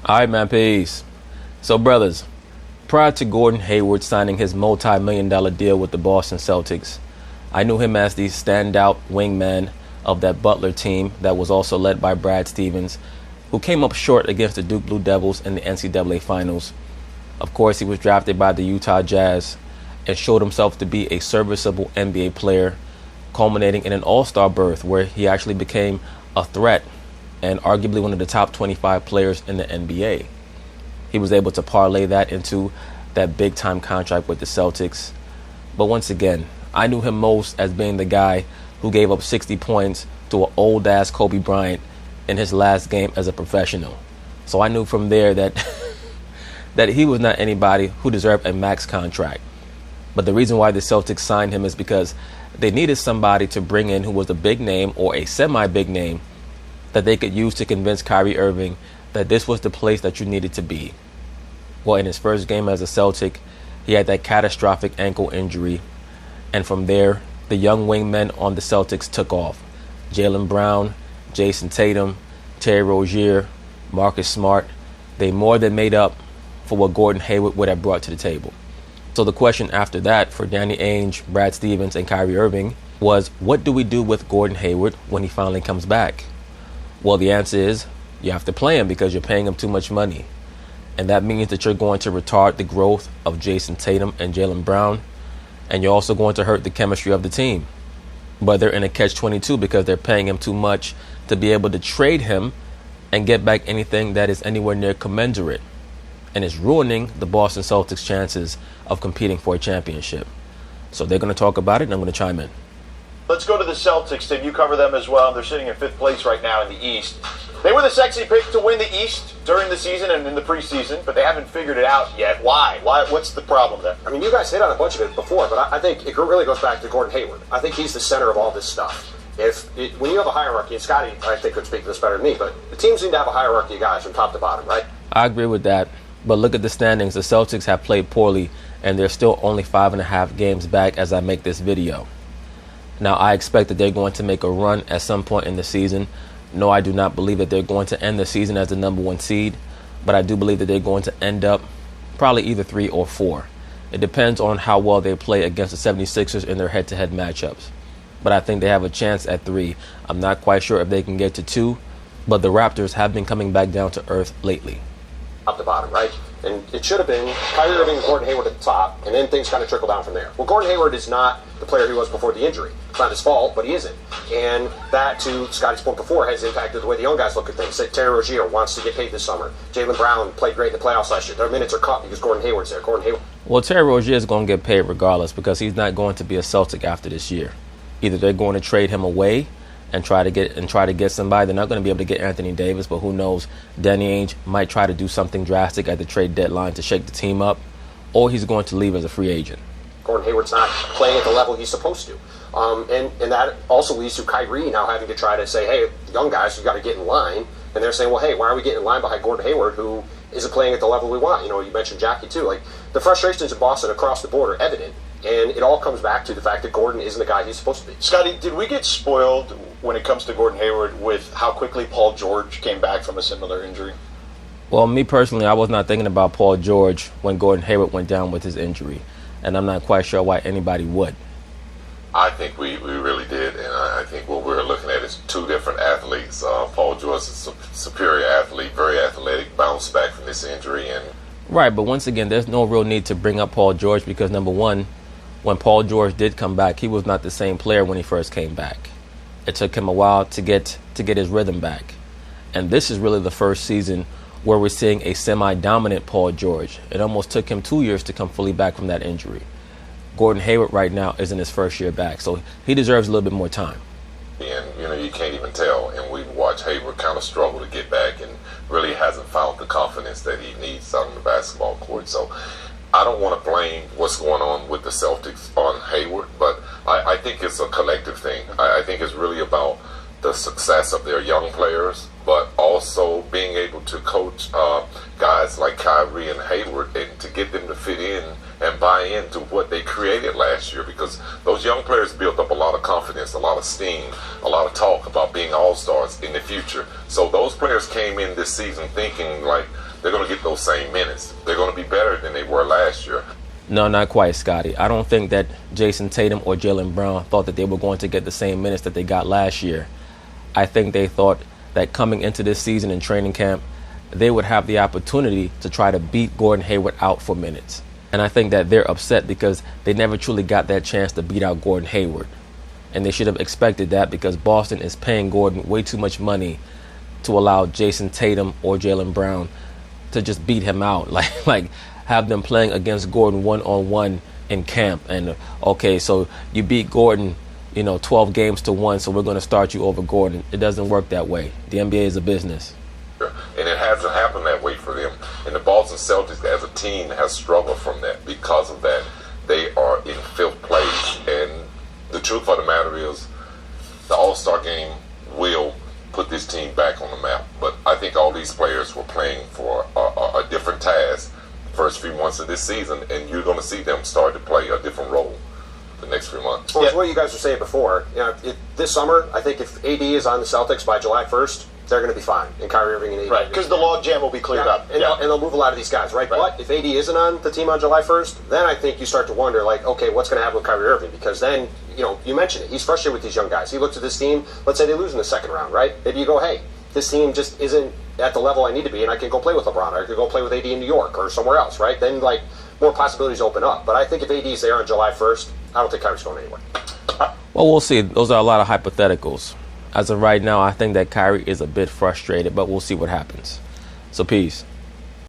All right, man, peace. So, brothers, prior to Gordon Hayward signing his multi-million-dollar deal with the Boston Celtics, I knew him as the standout wingman of that Butler team that was also led by Brad Stevens, who came up short against the Duke Blue Devils in the NCAA Finals. Of course, he was drafted by the Utah Jazz and showed himself to be a serviceable NBA player, culminating in an all-star berth where he actually became a threat and arguably one of the top 25 players in the NBA. He was able to parlay that into that big-time contract with the Celtics. But once again, I knew him most as being the guy who gave up 60 points to an old-ass Kobe Bryant in his last game as a professional. So I knew from there that that he was not anybody who deserved a max contract. But the reason why the Celtics signed him is because they needed somebody to bring in who was a big name or a semi-big name that they could use to convince Kyrie Irving that this was the place that you needed to be. Well, in his first game as a Celtic, he had that catastrophic ankle injury. And from there, the young wingmen on the Celtics took off. Jaylen Brown, Jason Tatum, Terry Rozier, Marcus Smart. They more than made up for what Gordon Hayward would have brought to the table. So the question after that for Danny Ainge, Brad Stevens, and Kyrie Irving was, what do we do with Gordon Hayward when he finally comes back? Well, the answer is you have to play him because you're paying him too much money. And that means that you're going to retard the growth of Jason Tatum and Jaylen Brown. And you're also going to hurt the chemistry of the team. But they're in a catch-22 because they're paying him too much to be able to trade him and get back anything that is anywhere near commensurate. And it's ruining the Boston Celtics' chances of competing for a championship. So they're going to talk about it, and I'm going to chime in. Let's go to the Celtics, Tim. You cover them as well. They're sitting in 5th place right now in the East. They were the sexy pick to win the East during the season and in the preseason, but they haven't figured it out yet. Why? What's the problem there? I mean, you guys hit on a bunch of it before, but I think it really goes back to Gordon Hayward. I think he's the center of all this stuff. When you have a hierarchy, and Scotty, I think, could speak to this better than me, but the teams need to have a hierarchy of guys from top to bottom, right? I agree with that. But look at the standings. The Celtics have played poorly, and they're still only 5.5 games back as I make this video. Now, I expect that they're going to make a run at some point in the season. No, I do not believe that they're going to end the season as the number 1 seed, but I do believe that they're going to end up probably either 3 or 4. It depends on how well they play against the 76ers in their head-to-head matchups. But I think they have a chance at 3. I'm not quite sure if they can get to 2, but the Raptors have been coming back down to earth lately. Top to bottom, right? And it should have been Kyrie Irving and Gordon Hayward at the top, and then things kind of trickle down from there. Well, Gordon Hayward is not the player he was before the injury. It's not his fault, but he isn't. And that, to Scotty's point before, has impacted the way the young guys look at things. Terry Rozier wants to get paid this summer. Jaylen Brown played great in the playoffs last year. Their minutes are cut because Gordon Hayward's there. Well, Terry Rozier is going to get paid regardless because he's not going to be a Celtic after this year. Either they're going to trade him away and try to get somebody. They're not going to be able to get Anthony Davis, but who knows? Danny Ainge might try to do something drastic at the trade deadline to shake the team up, or he's going to leave as a free agent. Gordon Hayward's not playing at the level he's supposed to. And that also leads to Kyrie now having to try to say, hey, young guys, you got to get in line. And they're saying, well, hey, why are we getting in line behind Gordon Hayward, who isn't playing at the level we want? You know, you mentioned Jackie, too. Like, the frustrations in Boston across the board are evident. And it all comes back to the fact that Gordon isn't the guy he's supposed to be. Scotty, did we get spoiled when it comes to Gordon Hayward with how quickly Paul George came back from a similar injury? Well, me personally, I was not thinking about Paul George when Gordon Hayward went down with his injury. And I'm not quite sure why anybody would. I think we really did, and I think what we're looking at is 2 different athletes. Paul George is a superior athlete, very athletic, bounced back from this injury. Right, but once again, there's no real need to bring up Paul George because, number one, when Paul George did come back, he was not the same player when he first came back. It took him a while to get his rhythm back. And this is really the first season where we're seeing a semi-dominant Paul George. It almost took him 2 years to come fully back from that injury. Gordon Hayward right now is in his first year back, so he deserves a little bit more time. And, you know, you can't even tell. And we've watched Hayward kind of struggle to get back and really hasn't found the confidence that he needs on the basketball court. So I don't want to blame what's going on with the Celtics on Hayward, but I think it's a collective thing. I think it's really about the success of their young players, but also being able to coach guys like Kyrie and Hayward and to get them to fit in and buy into what they created last year, because those young players built up a lot of confidence, a lot of steam, a lot of talk about being all-stars in the future. So those players came in this season thinking like they're going to get those same minutes. They're going to be better than they were last year. No, not quite, Scotty. I don't think that Jason Tatum or Jaylen Brown thought that they were going to get the same minutes that they got last year. I think they thought that coming into this season in training camp, they would have the opportunity to try to beat Gordon Hayward out for minutes. And I think that they're upset because they never truly got that chance to beat out Gordon Hayward. And they should have expected that because Boston is paying Gordon way too much money to allow Jason Tatum or Jaylen Brown to just beat him out. Like have them playing against Gordon one-on-one in camp. And, okay, so you beat Gordon, 12 games to 1, so we're going to start you over Gordon. It doesn't work that way. The NBA is a business. And it hasn't happened that way for them. And the Boston Celtics as a team has struggled from that. Because of that, they are in 5th place. And the truth of the matter is the All-Star game will put this team back on the map. But I think all these players were playing for a different task the first few months of this season, and you're going to see them start to play a different role the next few months. Well, it's what you guys were saying before. This summer, I think if AD is on the Celtics by July 1st, they're going to be fine. And Kyrie Irving and AD. Right, because the log jam will be cleared up. And they'll move a lot of these guys, right? But if AD isn't on the team on July 1st, then I think you start to wonder, okay, what's going to happen with Kyrie Irving? Because then, you mentioned it. He's frustrated with these young guys. He looks at this team, let's say they lose in the 2nd round, right? Maybe you go, hey, this team just isn't at the level I need to be, and I can go play with LeBron, or I could go play with AD in New York or somewhere else, right? Then, more possibilities open up. But I think if AD's there on July 1st, I don't think Kyrie's going anywhere. Well, we'll see. Those are a lot of hypotheticals. As of right now, I think that Kyrie is a bit frustrated, but we'll see what happens. So, peace.